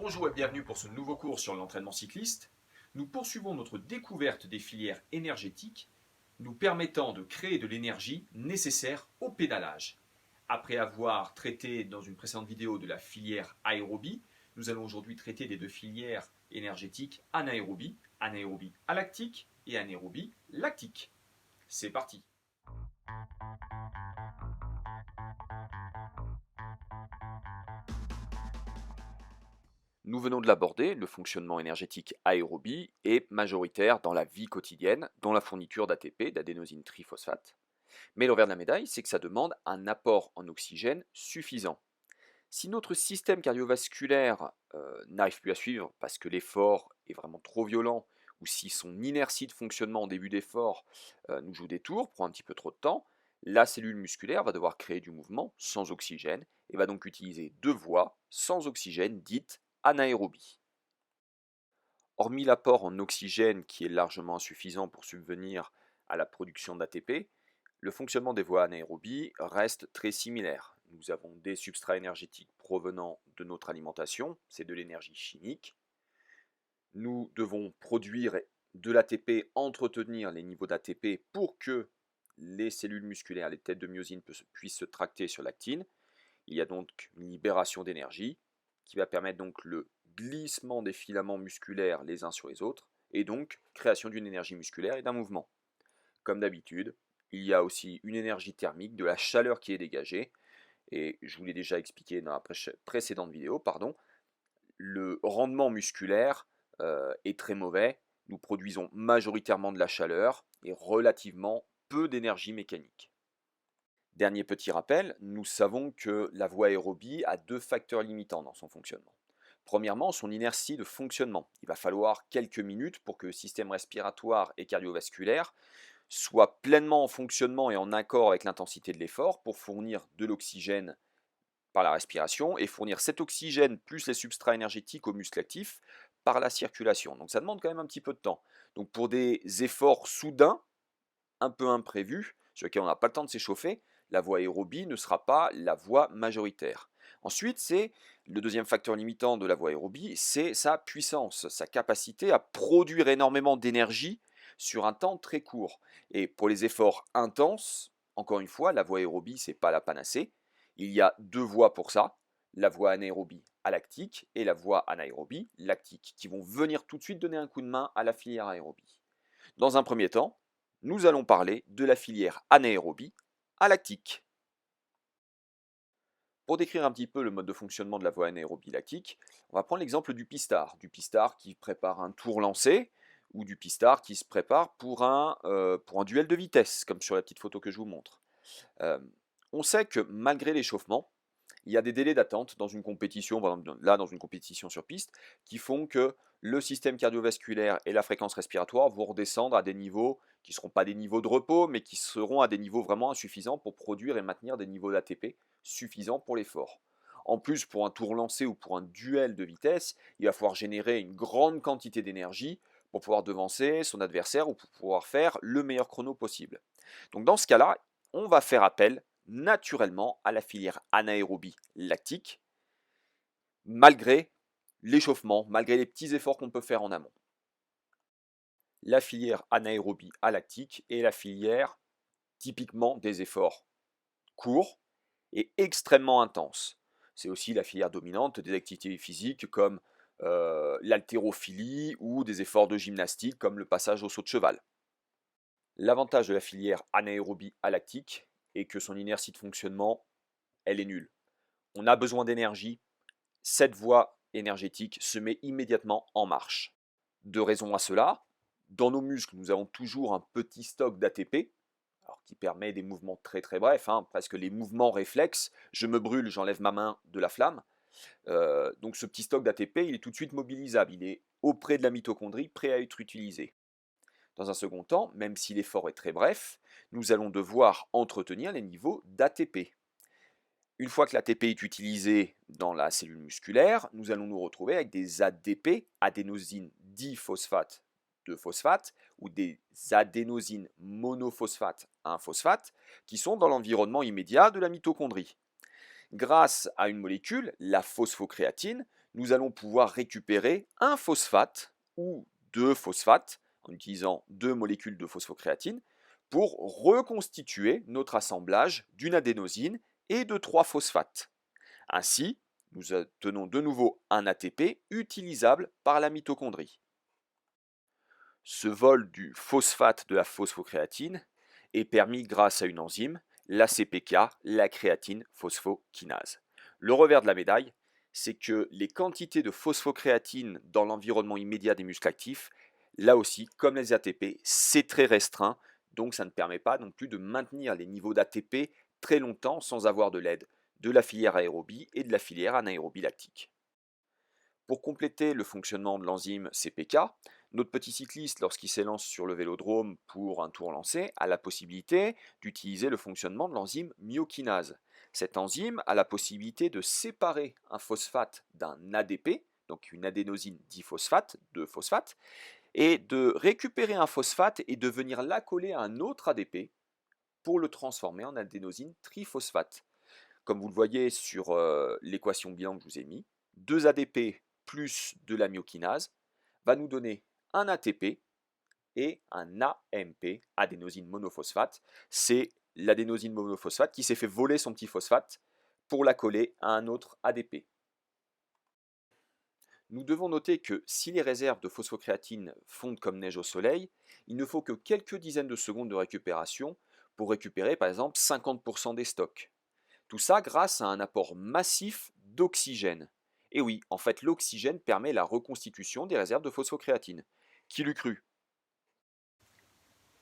Bonjour et bienvenue pour ce nouveau cours sur l'entraînement cycliste. Nous poursuivons notre découverte des filières énergétiques nous permettant de créer de l'énergie nécessaire au pédalage. Après avoir traité dans une précédente vidéo de la filière aérobie, nous allons aujourd'hui traiter des deux filières énergétiques anaérobie, anaérobie alactique et anaérobie lactique. C'est parti! Nous venons de l'aborder, le fonctionnement énergétique aérobie est majoritaire dans la vie quotidienne, dans la fourniture d'ATP, d'adénosine triphosphate. Mais l'envers de la médaille, c'est que ça demande un apport en oxygène suffisant. Si notre système cardiovasculaire n'arrive plus à suivre parce que l'effort est vraiment trop violent, ou si son inertie de fonctionnement en début d'effort nous joue des tours, prend un petit peu trop de temps, la cellule musculaire va devoir créer du mouvement sans oxygène et va donc utiliser deux voies sans oxygène dites anaérobie. Hormis l'apport en oxygène qui est largement insuffisant pour subvenir à la production d'ATP, le fonctionnement des voies anaérobies reste très similaire. Nous avons des substrats énergétiques provenant de notre alimentation, c'est de l'énergie chimique. Nous devons produire de l'ATP, entretenir les niveaux d'ATP pour que les cellules musculaires, les têtes de myosine puissent se tracter sur l'actine. Il y a donc une libération d'énergie qui va permettre donc le glissement des filaments musculaires les uns sur les autres et donc création d'une énergie musculaire et d'un mouvement. Comme d'habitude, il y a aussi une énergie thermique, de la chaleur qui est dégagée, et je vous l'ai déjà expliqué dans la précédente vidéo, le rendement musculaire est très mauvais, nous produisons majoritairement de la chaleur et relativement peu d'énergie mécanique. Dernier petit rappel, nous savons que la voie aérobie a deux facteurs limitants dans son fonctionnement. Premièrement, son inertie de fonctionnement. Il va falloir quelques minutes pour que le système respiratoire et cardiovasculaire soit pleinement en fonctionnement et en accord avec l'intensité de l'effort pour fournir de l'oxygène par la respiration et fournir cet oxygène plus les substrats énergétiques aux muscles actifs par la circulation. Donc ça demande quand même un petit peu de temps. Donc pour des efforts soudains, un peu imprévus, sur lesquels on n'a pas le temps de s'échauffer, la voie aérobie ne sera pas la voie majoritaire. Ensuite, c'est le deuxième facteur limitant de la voie aérobie, c'est sa puissance, sa capacité à produire énormément d'énergie sur un temps très court. Et pour les efforts intenses, encore une fois, la voie aérobie, ce n'est pas la panacée. Il y a deux voies pour ça, la voie anaérobie alactique et la voie anaérobie lactique, qui vont venir tout de suite donner un coup de main à la filière aérobie. Dans un premier temps, nous allons parler de la filière anaérobie alactique. Pour décrire un petit peu le mode de fonctionnement de la voie anaérobie lactique, on va prendre l'exemple du pistard qui prépare un tour lancé, ou du pistard qui se prépare pour un duel de vitesse, comme sur la petite photo que je vous montre. Euh, on sait que malgré l'échauffement, il y a des délais d'attente dans une compétition, par exemple là dans une compétition sur piste, qui font que le système cardiovasculaire et la fréquence respiratoire vont redescendre à des niveaux qui ne seront pas des niveaux de repos, mais qui seront à des niveaux vraiment insuffisants pour produire et maintenir des niveaux d'ATP suffisants pour l'effort. En plus, pour un tour lancé ou pour un duel de vitesse, il va falloir générer une grande quantité d'énergie pour pouvoir devancer son adversaire ou pour pouvoir faire le meilleur chrono possible. Donc dans ce cas-là, on va faire appel naturellement à la filière anaérobie lactique, malgré l'échauffement, malgré les petits efforts qu'on peut faire en amont. La filière anaérobie alactique est la filière typiquement des efforts courts et extrêmement intenses. C'est aussi la filière dominante des activités physiques comme l'haltérophilie ou des efforts de gymnastique comme le passage au saut de cheval. L'avantage de la filière anaérobie alactique est que son inertie de fonctionnement, elle est nulle. On a besoin d'énergie, cette voie énergétique se met immédiatement en marche. Deux raisons à cela. Dans nos muscles, nous avons toujours un petit stock d'ATP, qui permet des mouvements très très brefs, presque les mouvements réflexes. Je me brûle, j'enlève ma main de la flamme. Donc ce petit stock d'ATP, il est tout de suite mobilisable, il est auprès de la mitochondrie, prêt à être utilisé. Dans un second temps, même si l'effort est très bref, nous allons devoir entretenir les niveaux d'ATP. Une fois que l'ATP est utilisé dans la cellule musculaire, nous allons nous retrouver avec des ADP, adénosine diphosphate 2-phosphate, ou des adénosines monophosphate 1-phosphate, qui sont dans l'environnement immédiat de la mitochondrie. Grâce à une molécule, la phosphocréatine, nous allons pouvoir récupérer un phosphate ou deux phosphates en utilisant deux molécules de phosphocréatine pour reconstituer notre assemblage d'une adénosine et de trois phosphates. Ainsi, nous obtenons de nouveau un ATP utilisable par la mitochondrie. Ce vol du phosphate de la phosphocréatine est permis grâce à une enzyme, la CPK, la créatine phosphokinase. Le revers de la médaille, c'est que les quantités de phosphocréatine dans l'environnement immédiat des muscles actifs, là aussi, comme les ATP, c'est très restreint, donc ça ne permet pas non plus de maintenir les niveaux d'ATP très longtemps sans avoir de l'aide de la filière aérobie et de la filière anaérobie lactique. Pour compléter le fonctionnement de l'enzyme CPK, notre petit cycliste, lorsqu'il s'élance sur le vélodrome pour un tour lancé, a la possibilité d'utiliser le fonctionnement de l'enzyme myokinase. Cette enzyme a la possibilité de séparer un phosphate d'un ADP, donc une adénosine diphosphate, de phosphate, et de récupérer un phosphate et de venir l'accoler à un autre ADP pour le transformer en adénosine triphosphate. Comme vous le voyez sur l'équation bilan que je vous ai mis, 2 ADP plus de la myokinase va nous donner un ATP et un AMP, adénosine monophosphate. C'est l'adénosine monophosphate qui s'est fait voler son petit phosphate pour l'accoler à un autre ADP. Nous devons noter que si les réserves de phosphocréatine fondent comme neige au soleil, il ne faut que quelques dizaines de secondes de récupération pour récupérer par exemple 50% des stocks. Tout ça grâce à un apport massif d'oxygène. Et oui, en fait, l'oxygène permet la reconstitution des réserves de phosphocréatine. Qui l'eût cru?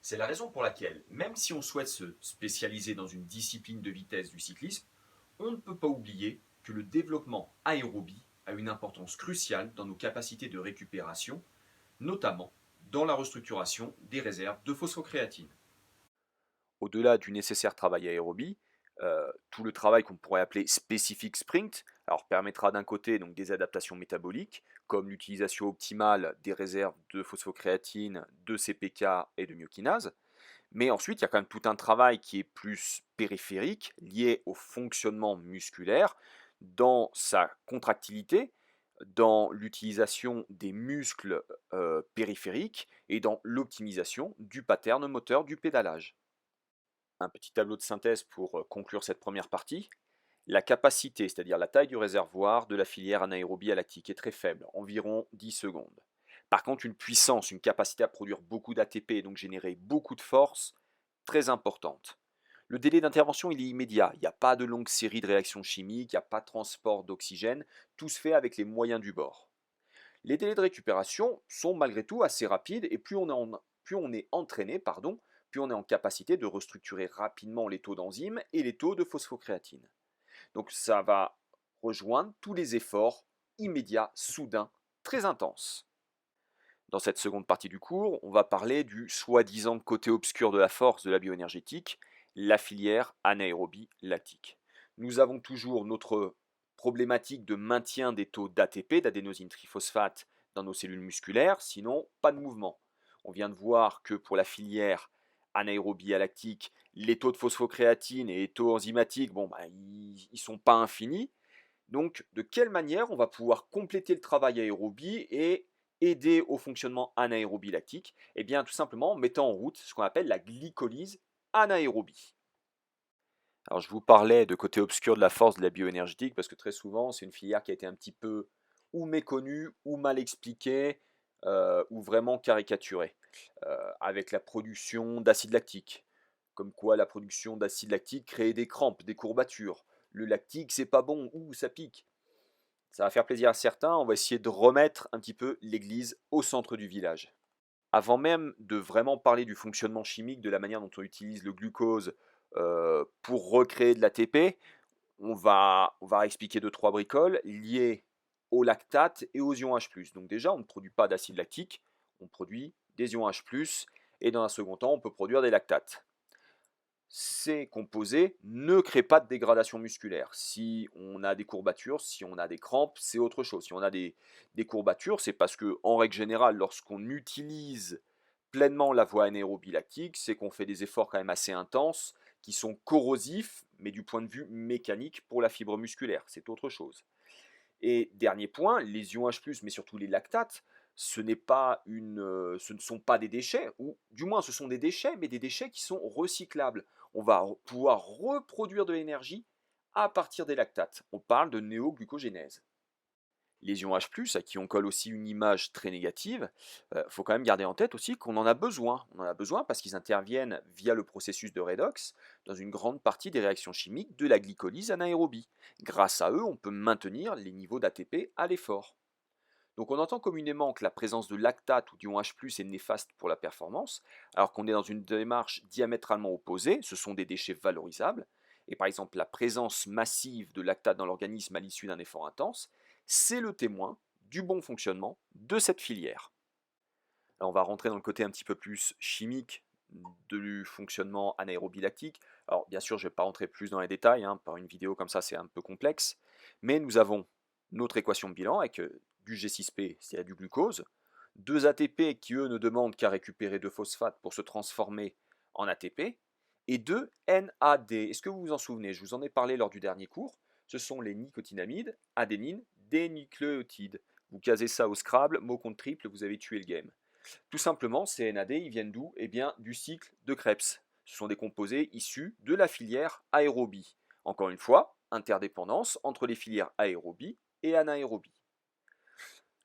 C'est la raison pour laquelle, même si on souhaite se spécialiser dans une discipline de vitesse du cyclisme, on ne peut pas oublier que le développement aérobie a une importance cruciale dans nos capacités de récupération, notamment dans la restructuration des réserves de phosphocréatine. Au-delà du nécessaire travail aérobie, tout le travail qu'on pourrait appeler spécifique sprint, alors permettra d'un côté donc des adaptations métaboliques, comme l'utilisation optimale des réserves de phosphocréatine, de CPK et de myokinase, mais ensuite il y a quand même tout un travail qui est plus périphérique, lié au fonctionnement musculaire, dans sa contractilité, dans l'utilisation des muscles périphériques et dans l'optimisation du pattern moteur du pédalage. Un petit tableau de synthèse pour conclure cette première partie. La capacité, c'est-à-dire la taille du réservoir de la filière anaérobie à lactique est très faible, environ 10 secondes. Par contre, une puissance, une capacité à produire beaucoup d'ATP, donc générer beaucoup de force, très importante. Le délai d'intervention, il est immédiat. Il n'y a pas de longue série de réactions chimiques, il n'y a pas de transport d'oxygène. Tout se fait avec les moyens du bord. Les délais de récupération sont malgré tout assez rapides et plus on est entraîné, plus on est en capacité de restructurer rapidement les taux d'enzymes et les taux de phosphocréatine. Donc ça va rejoindre tous les efforts immédiats, soudains, très intenses. Dans cette seconde partie du cours, on va parler du soi-disant côté obscur de la force de la bioénergétique, la filière anaérobie lactique. Nous avons toujours notre problématique de maintien des taux d'ATP, d'adénosine triphosphate, dans nos cellules musculaires, sinon pas de mouvement. On vient de voir que pour la filière anaérobie lactique, les taux de phosphocréatine et les taux enzymatiques, ils ne sont pas infinis. Donc, de quelle manière on va pouvoir compléter le travail aérobie et aider au fonctionnement anaérobie lactique? Eh bien, tout simplement en mettant en route ce qu'on appelle la glycolyse anaérobie. Alors, je vous parlais de côté obscur de la force de la bioénergétique parce que très souvent, c'est une filière qui a été un petit peu ou méconnue, ou mal expliquée, ou vraiment caricaturée, avec la production d'acide lactique. Comme quoi la production d'acide lactique crée des crampes, des courbatures. Le lactique, c'est pas bon, ou ça pique. Ça va faire plaisir à certains, on va essayer de remettre un petit peu l'église au centre du village. Avant même de vraiment parler du fonctionnement chimique, de la manière dont on utilise le glucose pour recréer de l'ATP, on va expliquer deux, trois bricoles liées au lactate et aux ions H+. Donc déjà, on ne produit pas d'acide lactique, on produit des ions H+, et dans un second temps, on peut produire des lactates. Ces composés ne créent pas de dégradation musculaire. Si on a des courbatures, si on a des crampes, c'est autre chose. Si on a des courbatures, c'est parce que, en règle générale, lorsqu'on utilise pleinement la voie anaérobie lactique, c'est qu'on fait des efforts quand même assez intenses, qui sont corrosifs, mais du point de vue mécanique pour la fibre musculaire, c'est autre chose. Et dernier point, les ions H+, mais surtout les lactates, ce ne sont pas des déchets, ou du moins ce sont des déchets, mais des déchets qui sont recyclables. On va pouvoir reproduire de l'énergie à partir des lactates. On parle de néoglucogénèse. Les ions H+, à qui on colle aussi une image très négative, faut quand même garder en tête aussi qu'on en a besoin. On en a besoin parce qu'ils interviennent via le processus de redox dans une grande partie des réactions chimiques de la glycolyse anaérobie. Grâce à eux, on peut maintenir les niveaux d'ATP à l'effort. Donc on entend communément que la présence de lactate ou d'ion H+ est néfaste pour la performance, alors qu'on est dans une démarche diamétralement opposée, ce sont des déchets valorisables, et par exemple la présence massive de lactate dans l'organisme à l'issue d'un effort intense, c'est le témoin du bon fonctionnement de cette filière. Alors on va rentrer dans le côté un petit peu plus chimique du fonctionnement anaérobie lactique. Alors bien sûr je ne vais pas rentrer plus dans les détails, par une vidéo comme ça c'est un peu complexe, mais nous avons notre équation de bilan avec du G6P, c'est-à-dire du glucose, deux ATP qui eux ne demandent qu'à récupérer deux phosphates pour se transformer en ATP, et deux NAD. Est-ce que vous vous en souvenez? Je vous en ai parlé lors du dernier cours. Ce sont les nicotinamides, adénine, dénucléotides. Vous casez ça au Scrabble, mot contre triple, vous avez tué le game. Tout simplement, ces NAD, ils viennent d'où? Eh bien, du cycle de Krebs. Ce sont des composés issus de la filière aérobie. Encore une fois, interdépendance entre les filières aérobie et anaérobie.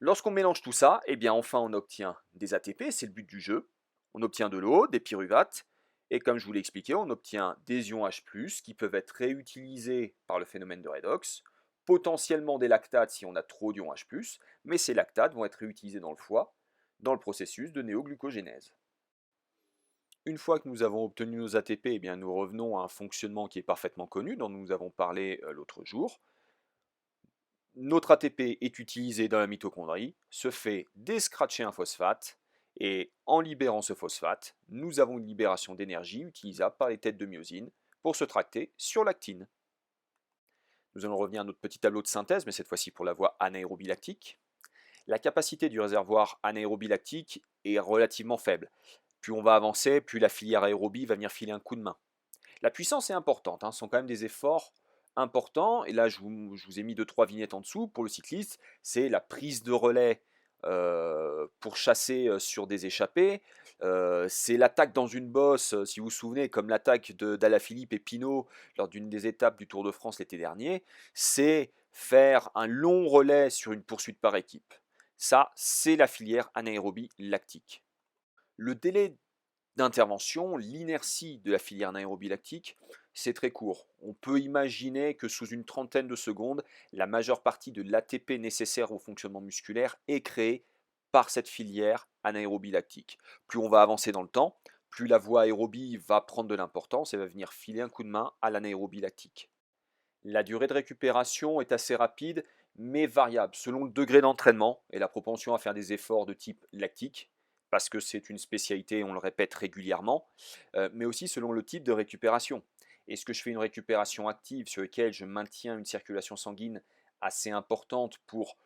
Lorsqu'on mélange tout ça, eh bien enfin on obtient des ATP, c'est le but du jeu. On obtient de l'eau, des pyruvates, et comme je vous l'ai expliqué, on obtient des ions H+, qui peuvent être réutilisés par le phénomène de redox, potentiellement des lactates si on a trop d'ions H+, mais ces lactates vont être réutilisés dans le foie, dans le processus de néoglucogénèse. Une fois que nous avons obtenu nos ATP, eh bien, nous revenons à un fonctionnement qui est parfaitement connu, dont nous avons parlé l'autre jour. Notre ATP est utilisé dans la mitochondrie, se fait déscratcher un phosphate, et en libérant ce phosphate, nous avons une libération d'énergie utilisable par les têtes de myosine pour se tracter sur l'actine. Nous allons revenir à notre petit tableau de synthèse, mais cette fois-ci pour la voie anaérobie lactique. La capacité du réservoir anaérobie lactique est relativement faible. Plus on va avancer, plus la filière aérobie va venir filer un coup de main. La puissance est importante, ce sont quand même des efforts importants, et là je vous ai mis 2-3 vignettes en dessous. Pour le cycliste, c'est la prise de relais pour chasser sur des échappées, c'est l'attaque dans une bosse, si vous vous souvenez, comme l'attaque d'Alaphilippe et Pinot lors d'une des étapes du Tour de France l'été dernier, c'est faire un long relais sur une poursuite par équipe. Ça, c'est la filière anaérobie lactique. Le délai d'intervention, l'inertie de la filière anaérobie lactique, c'est très court. On peut imaginer que sous une trentaine de secondes, la majeure partie de l'ATP nécessaire au fonctionnement musculaire est créée par cette filière anaérobie lactique. Plus on va avancer dans le temps, plus la voie aérobie va prendre de l'importance et va venir filer un coup de main à l'anaérobie lactique. La durée de récupération est assez rapide, mais variable selon le degré d'entraînement et la propension à faire des efforts de type lactique, parce que c'est une spécialité, on le répète régulièrement, mais aussi selon le type de récupération. Est-ce que je fais une récupération active sur laquelle je maintiens une circulation sanguine assez importante pour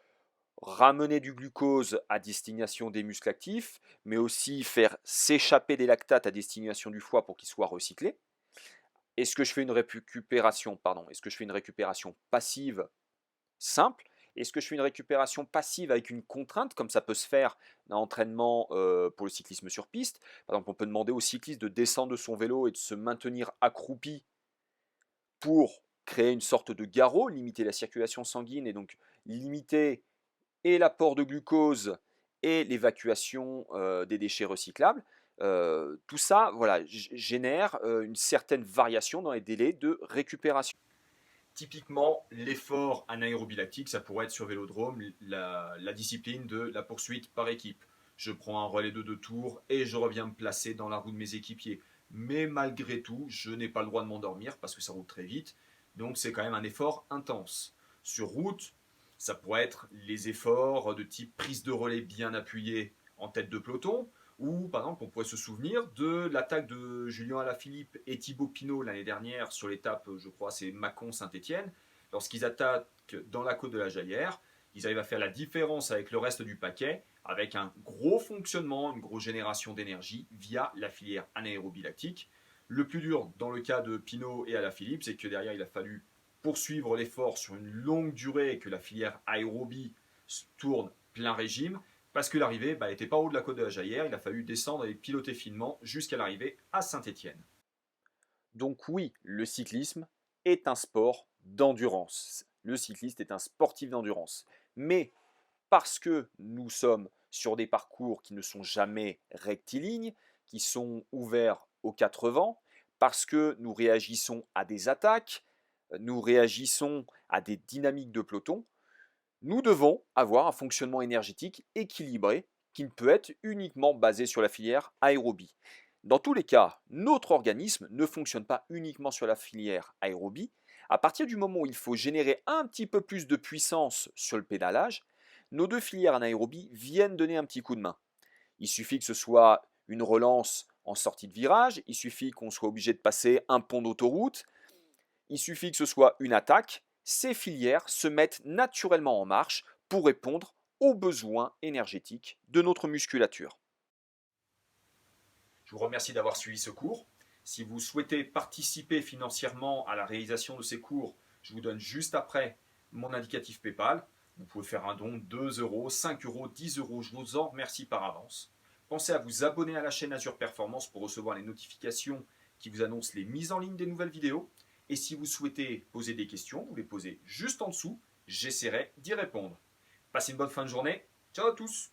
ramener du glucose à destination des muscles actifs, mais aussi faire s'échapper des lactates à destination du foie pour qu'ils soient recyclés? Est-ce que je fais une récupération, pardon, est-ce que je fais une récupération passive simple? Est-ce que je fais une récupération passive avec une contrainte, comme ça peut se faire dans l'entraînement pour le cyclisme sur piste? Par exemple, on peut demander au cycliste de descendre de son vélo et de se maintenir accroupi pour créer une sorte de garrot, limiter la circulation sanguine et donc limiter et l'apport de glucose et l'évacuation des déchets recyclables. Tout ça voilà, génère une certaine variation dans les délais de récupération. Typiquement, l'effort anaérobie lactique, ça pourrait être sur vélodrome, la discipline de la poursuite par équipe. Je prends un relais de 2 tours et je reviens me placer dans la roue de mes équipiers. Mais malgré tout, je n'ai pas le droit de m'endormir parce que ça roule très vite. Donc c'est quand même un effort intense. Sur route, ça pourrait être les efforts de type prise de relais bien appuyée en tête de peloton, ou par exemple on pourrait se souvenir de l'attaque de Julien Alaphilippe et Thibaut Pinot l'année dernière sur l'étape, je crois c'est Mâcon-Saint-Étienne, lorsqu'ils attaquent dans la côte de la Jaillère, ils arrivent à faire la différence avec le reste du paquet, avec un gros fonctionnement, une grosse génération d'énergie via la filière anaérobie lactique. Le plus dur dans le cas de Pinot et Alaphilippe, c'est que derrière il a fallu poursuivre l'effort sur une longue durée et que la filière aérobie tourne plein régime, parce que l'arrivée n'était pas au haut de la côte de la Jaillère, il a fallu descendre et piloter finement jusqu'à l'arrivée à Saint-Étienne. Donc oui, le cyclisme est un sport d'endurance. Le cycliste est un sportif d'endurance. Mais parce que nous sommes sur des parcours qui ne sont jamais rectilignes, qui sont ouverts aux quatre vents, parce que nous réagissons à des attaques, nous réagissons à des dynamiques de peloton, nous devons avoir un fonctionnement énergétique équilibré qui ne peut être uniquement basé sur la filière aérobie. Dans tous les cas, notre organisme ne fonctionne pas uniquement sur la filière aérobie. À partir du moment où il faut générer un petit peu plus de puissance sur le pédalage, nos deux filières anaérobie viennent donner un petit coup de main. Il suffit que ce soit une relance en sortie de virage, il suffit qu'on soit obligé de passer un pont d'autoroute, il suffit que ce soit une attaque, ces filières se mettent naturellement en marche pour répondre aux besoins énergétiques de notre musculature. Je vous remercie d'avoir suivi ce cours. Si vous souhaitez participer financièrement à la réalisation de ces cours, je vous donne juste après mon indicatif PayPal. Vous pouvez faire un don 2 euros, 5 euros, 10 euros. Je vous en remercie par avance. Pensez à vous abonner à la chaîne Azure Performance pour recevoir les notifications qui vous annoncent les mises en ligne des nouvelles vidéos. Et si vous souhaitez poser des questions, vous les posez juste en dessous. J'essaierai d'y répondre. Passez une bonne fin de journée. Ciao à tous!